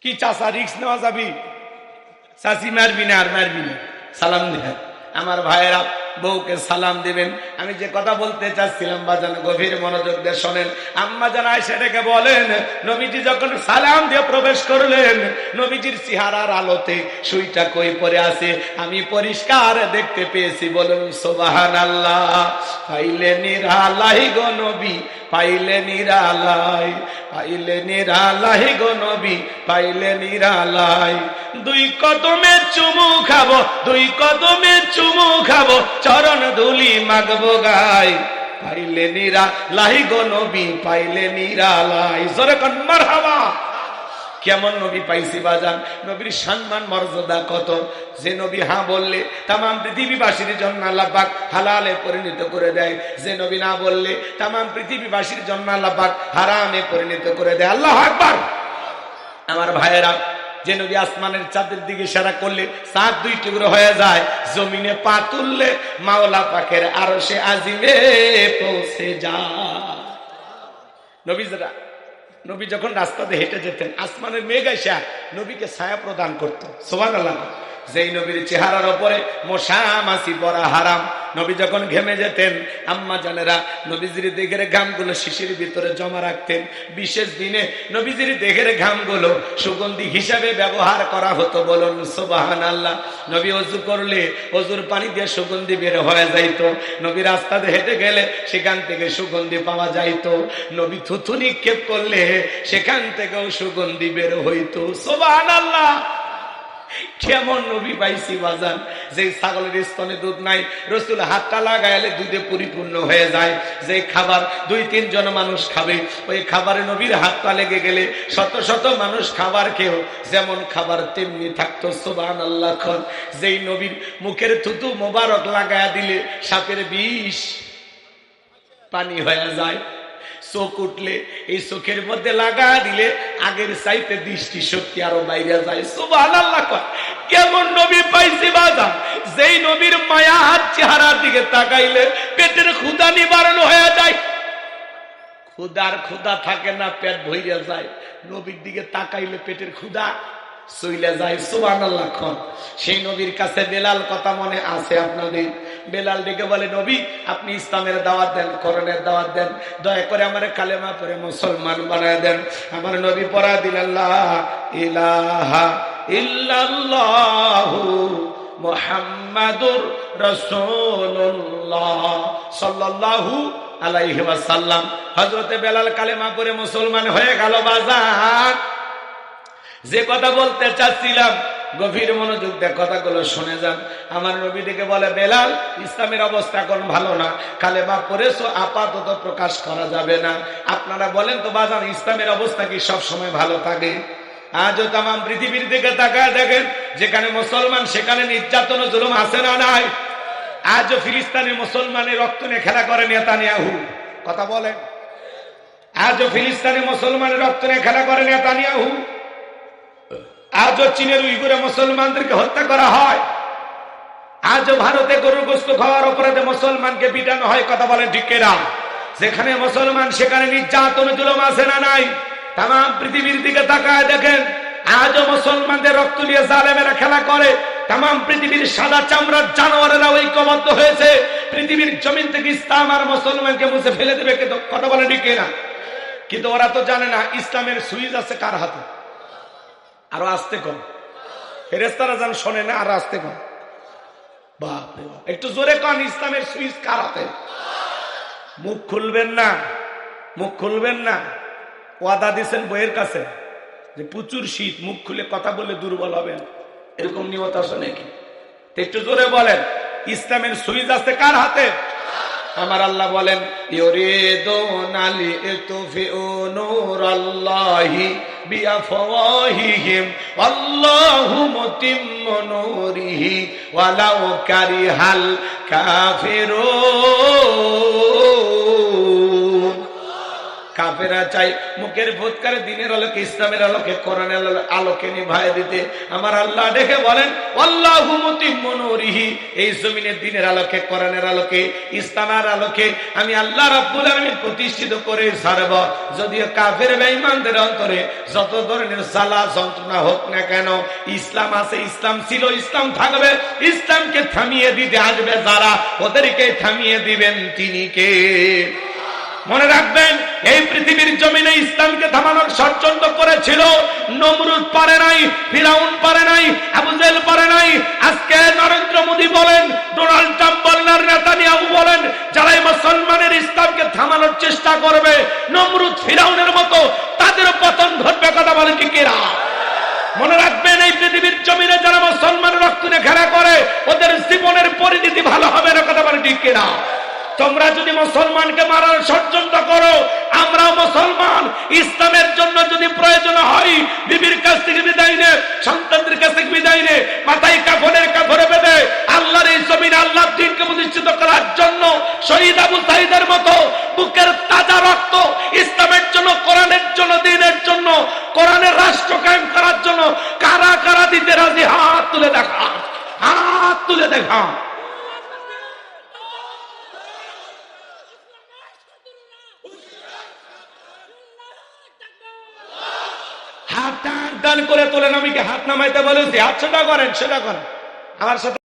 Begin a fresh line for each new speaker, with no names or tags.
কি চাচা রিক্স নেওয়া যাবি? চাচি মারবি না আর মারবি না, সালাম দেন। আমার ভাইয়েরা, বউকে সালাম দিবেন। আমি যে কথা বলতে চাচ্ছিলাম বাজান, গভীর মনোযোগ দিয়ে শোনেন। আম্মা জান আয়েশা ডেকে বলেন, নবীজি যখন সালাম দিয়ে প্রবেশ করলেন, নবীজির চেহারার আলোতে সুইটা কই পরে আছে আমি পরিষ্কার দেখতে পেয়েছি। বলুন সুবহানাল্লাহ। পাইলে নিরালাই গো নবী, পাইলে নিরালাই, পাইলে নিরালাই গো নবী, পাইলে নিরালাই। দুই কদমে চুমু খাবো, দুই কদমে চুমু খাবো, চরণ ধুলি মাগবো গায়। পাইলে নিরালাই গো নবী, পাইলে নিরালাই। জোরে কোন মারহাবা। কেমন নবী পাইছি বাজান, নবীর সম্মান মর্যাদা কত। যে নবী হ্যাঁ বললে তামাম পৃথিবীবাসীর জন্য আল্লাহ পাক হালালে পরিণত করে দেয়, যে নবী না বললে তামাম পৃথিবীবাসীর জন্য আল্লাহ পাক হারামে পরিণত করে দেয়। আল্লাহু আকবার। আমার ভাইয়েরা, যে নবী আসমানের চাঁদের দিকে ইশারা করলে চাঁদ দুই টুকরো হয়ে যায়, জমিনে পা তুললে মাওলা পাকের আরশে আজিমে পৌঁছে যায়। নবী যখন রাস্তাতে হেঁটে যেতেন, আসমানের মেঘ এসে নবীকে ছায়া প্রদান করতো। সুবহানাল্লাহ। যেই নবীর চেহারার উপরে মশা মাছি পড়া হারাম। নবী যখন ঘেমে যেতেন, আম্মা জানেরা নবীজির দেহের ঘামগুলো শিশির ভিতরে জমা রাখতেন। বিশেষ দিনে নবীজির দেহের ঘামগুলো সুগন্ধি হিসাবে ব্যবহার করা হতো। বলুন সুবহানাল্লাহ। নবী ওযু করলে ওযুর পানি দিয়ে সুগন্ধি বের হয়ে যাইত। নবী রাস্তাতে হেঁটে গেলে সেখান থেকে সুগন্ধি পাওয়া যাইত। নবী থুথু নিক্ষেপ করলে সেখান থেকেও সুগন্ধি বের হইতো। সুবহানাল্লাহ। কেমন নবী পাইছি বাজান, যে ছাগলের স্তনে দুধ নাই, রাসূল হাতটা লাগাইলে দুধে পরিপূর্ণ হয়ে যায়। যে খাবার 2-3 জন মানুষ খাবে, ওই খাবারে নবীর হাতটা লেগে গেলে শত শত মানুষ খাবার খেয়েও যেমন খাবার তেমনি থাকতো। সুবহানাল্লাহ। যেই নবীর মুখের থুতু মোবারক লাগায়া দিলে সাপের বিষ পানি হয়ে যায়। চোখ উঠলে এই চোখের মধ্যে লাগা দিলে আগের চাইতে দৃষ্টি শক্তি আরো বাইরে যায়। সুবহানাল্লাহ। কেমন নবী পাইছি বাজান, যেই নবীর মায়া হাত চেহারার দিকে তাকাইলে পেটের ক্ষুধা নিবারণ হয়ে যায়। ক্ষুধা থাকে না, পেট ভইরা যায়। নবীর দিকে তাকাইলে পেটের ক্ষুধা চইলে যায়। সুবহানাল্লাহ। সেই নবীর কাছে বেলাল কথা মনে আছে আপনাদের? বেলাল ডেকে বলে, নবী আপনি ইসলামের দাওয়াত দেন, কোরআনের দাওয়াত দেন, দয়া করে আমার কালেমা পড়ে মুসলমান বানায় দেন। আমার নবী পড়া দিলেন, লা ইলাহা ইল্লাল্লাহু মুহাম্মাদুর রাসূলুল্লাহ সাল্লাল্লাহু আলাইহি ওয়াসাল্লাম। হযরতে বেলাল কালেমা পড়ে মুসলমান হয়ে গেল বাজার। যে কথা বলতে চাচ্ছিলাম, গভীর মনোযোগ দিয়ে কথাগুলো শুনে যান। আমার নবী ডেকে বলে, বেলাল ইসলামের অবস্থা এখন ভালো না, কালেমা পড়েছো আপাতত প্রকাশ করা যাবে না। আপনারা বলেন তো বাজান, ইসলামের অবস্থা কি সব সময় ভালো থাকে? আজও তামাম পৃথিবীর দিকে তাকায় দেখেন, যেখানে মুসলমান সেখানে নির্যাতন ও জুলুম আছে না নাই? আজও ফিলিস্তিনের মুসলমানের রক্ত নিয়ে খেলা করে নেতানিয়াহু। কথা বলেন। আজও ফিলিস্তিনের মুসলমানের রক্ত নিয়ে খেলা করে নেতানিয়াহু। আজও চীনের উইগুরে মুসলমানদেরকে হত্যা করা হয়। আজও ভারতে গরুর গোশত খাওয়ার অপরাধে মুসলমানকে পিটানো হয়। কথা বলেন ঠিক কিনা? যেখানে মুসলমান সেখানে নির্যাতন জুলুম আছে না নাই? তামাম পৃথিবীর দিকে তাকায় দেখেন, আজও মুসলমানদের রক্ত নিয়ে জালেমেরা খেলা করে। তামাম পৃথিবীর সাদা চামড়ার জানোয়ারেরা ঐক্যবদ্ধ হয়েছে পৃথিবীর জমিন থেকে ইসলাম আর মুসলমানকে মুছে ফেলে দেবে। কিন্তু কথা বলেন ঠিক কিনা? কিন্তু ওরা তো জানে না ইসলামের সুইচ আছে কার হাতে। আরো আসতে কম, ফেরেশতারা যেন শোনে না, আর আসতে কম। বাপ রে বাপ, একটু জোরে কন, ইসলামের সুইচ কার হাতে? মুখ খুলবেন না, মুখ খুলবেন না। ওয়াদা দিচ্ছেন বইয়ের কাছে যে প্রচুর শীত, মুখ খুলে কথা বলে দুর্বল হবেন, এরকম নিয়ত আছে নাকি? একটু জোরে বলেন, ইসলামের সুইচ আছে কার হাতে? আমার আল্লাহ বলেন, ইউরিদুনা লিতুফিউ নূরাল্লাহি বিআফওয়াহিহিম আল্লাহু মুতিম্মু নূরিহি ওয়ালাউ কারিহাল কাফিরুন। কাফেরা চাই মুখের ফুৎকারে দিনের আলোকে, ইসলামের আলোকে, কোরআনের আলোকে নিভায়ে দিতে। আমার আল্লাহ দেখে বলেন আল্লাহু মুতিম্মু নূরিহি, এই জমিনের দিনের আলোকে, কোরআনের আলোকে, ইসলামের আলোকে আমি আল্লাহ রাব্বুল আলামিন প্রতিষ্ঠিত করে ছাড়ব। যদিও কাফের বেঈমানদের অন্তরে যত ধরনের জ্বালা যন্ত্রণা হোক না কেন, ইসলাম আছে, ইসলাম ছিল, ইসলাম থাকবে। ইসলামকে থামিয়ে দিতে আসবে যারা, ওদেরকে থামিয়ে দিবেন তিনি কে? মনে রাখবেন, এই পৃথিবীর জমিনে ইসলামকে থামানোর ষড়যন্ত্র করেছিল নমরুদ, পারে নাই, ফিরাউন পারে নাই, আবু জেহেল পারে নাই। আজকে নরেন্দ্র মোদী বলেন, ডোনাল্ড ট্রাম্প বলেন, আর নেতানিয়াহু বলেন, যারা মুসলমানের ইসলামকে থামানোর চেষ্টা করবে নমরুদ ফিরাউনের মতো, তাদের পতন ঘটবে। কথা বলেন কি কিরা? মনে রাখবেন, এই পৃথিবীর জমিনে যারা মুসলমান রক্তনে খেলা করে ওদের জীবনের পরিণতি ভালো হবে না। কথা বলেন ঠিক কিনা? তোমরা যদি মুসলমানকে মারার ষড়যন্ত্র করো, আমরা মুসলমান ইসলামের জন্য যদি প্রয়োজন হয় বিবির কাছ থেকে বিদায় নে, সন্তানদের কাছ থেকে বিদায় নে, মাথায় কাফনে বেঁধে আল্লাহর এই জমিনে আল্লাহর দ্বীনকে প্রতিষ্ঠিত করার জন্য শহীদ আবু সাঈদের মতো বুকের তাজা রক্ত ইসলামের জন্য, কোরআনের জন্য, দ্বীনের জন্য, কোরআনের রাষ্ট্র কায়েম করার জন্য কারা কারা দিতে রাজি? হাত তুলে দেখা, হাত তুলে দেখা। হাত টান টান করে তোলেন। আমি কি হাত নামাইতে বলেছি? হাত সেটা করেন, সেটা করেন আমার সাথে।